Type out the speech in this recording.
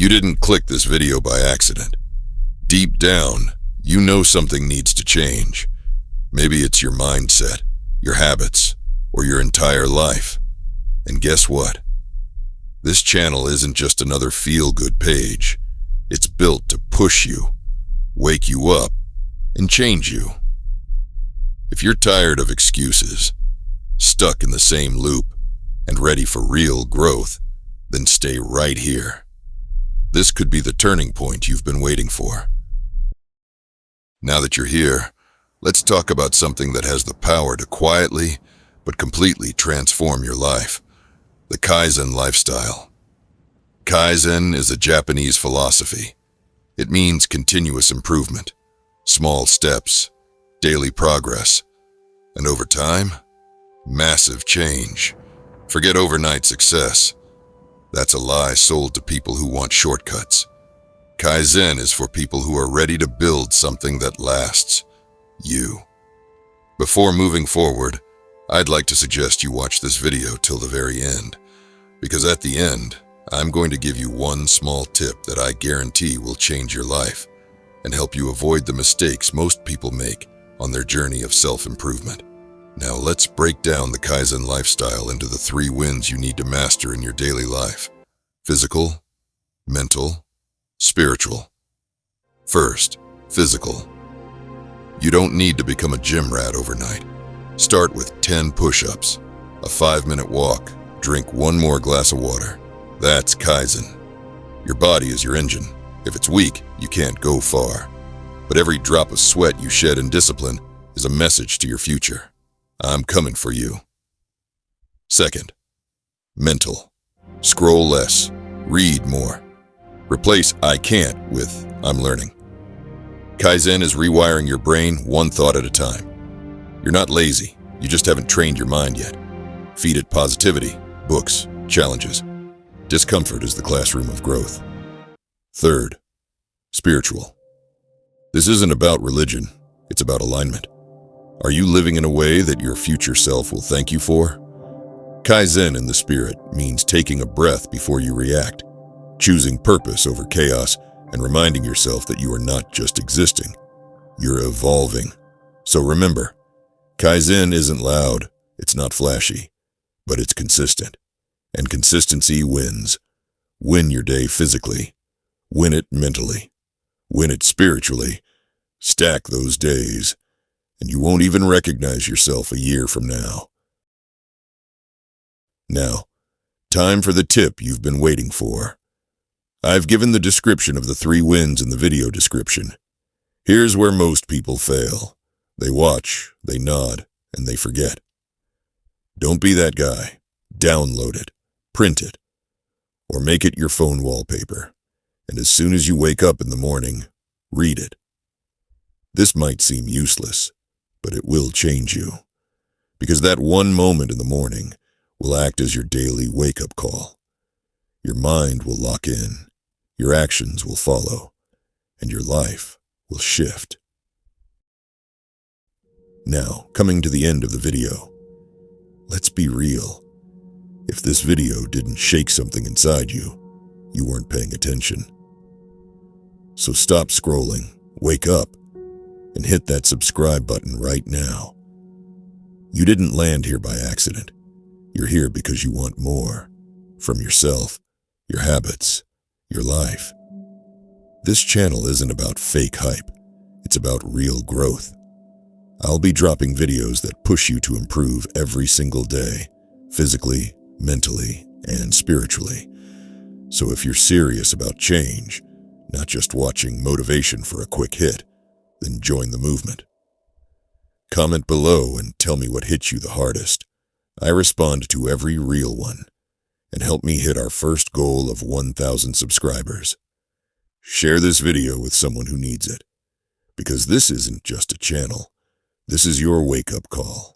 You didn't click this video by accident. Deep down, you know something needs to change. Maybe it's your mindset, your habits, or your entire life. And guess what? This channel isn't just another feel-good page. It's built to push you, wake you up, and change you. If you're tired of excuses, stuck in the same loop, and ready for real growth, then stay right here. This could be the turning point you've been waiting for. Now that you're here, let's talk about something that has the power to quietly but completely transform your life: the Kaizen lifestyle. Kaizen is a Japanese philosophy. It means continuous improvement, small steps, daily progress, and over time, massive change. Forget overnight success. That's a lie sold to people who want shortcuts. Kaizen is for people who are ready to build something that lasts. You. Before moving forward, I'd like to suggest you watch this video till the very end, because at the end, I'm going to give you one small tip that I guarantee will change your life and help you avoid the mistakes most people make on their journey of self-improvement. Now let's break down the Kaizen lifestyle into the 3 wins you need to master in your daily life: physical, mental, spiritual. First, physical. You don't need to become a gym rat overnight. Start with 10 push-ups, a 5-minute walk, drink 1 more glass of water. That's Kaizen. Your body is your engine. If it's weak, you can't go far. But every drop of sweat you shed in discipline is a message to your future. I'm coming for you. Second, mental. Scroll less, read more. Replace "I can't" with "I'm learning." Kaizen is rewiring your brain one thought at a time. You're not lazy, you just haven't trained your mind yet. Feed it positivity, books, challenges. Discomfort is the classroom of growth. Third, spiritual. This isn't about religion, it's about alignment. Are you living in a way that your future self will thank you for? Kaizen in the spirit means taking a breath before you react, choosing purpose over chaos, and reminding yourself that you are not just existing, you're evolving. So remember, Kaizen isn't loud, it's not flashy, but it's consistent. And consistency wins. Win your day physically. Win it mentally. Win it spiritually. Stack those days, and you won't even recognize yourself a year from now. Now, time for the tip you've been waiting for. I've given the description of the 3 wins in the video description. Here's where most people fail. They watch, they nod, and they forget. Don't be that guy. Download it, print it, or make it your phone wallpaper. And as soon as you wake up in the morning, read it. This might seem useless, but it will change you. Because that one moment in the morning will act as your daily wake-up call. Your mind will lock in, your actions will follow, and your life will shift. Now, coming to the end of the video, let's be real. If this video didn't shake something inside you, you weren't paying attention. So stop scrolling, wake up, and hit that subscribe button right now. You didn't land here by accident. You're here because you want more from yourself, your habits, your life. This channel isn't about fake hype. It's about real growth. I'll be dropping videos that push you to improve every single day, physically, mentally, and spiritually. So if you're serious about change, not just watching motivation for a quick hit, then join the movement. Comment below and tell me what hits you the hardest. I respond to every real one. And help me hit our first goal of 1,000 subscribers. Share this video with someone who needs it. Because this isn't just a channel. This is your wake-up call.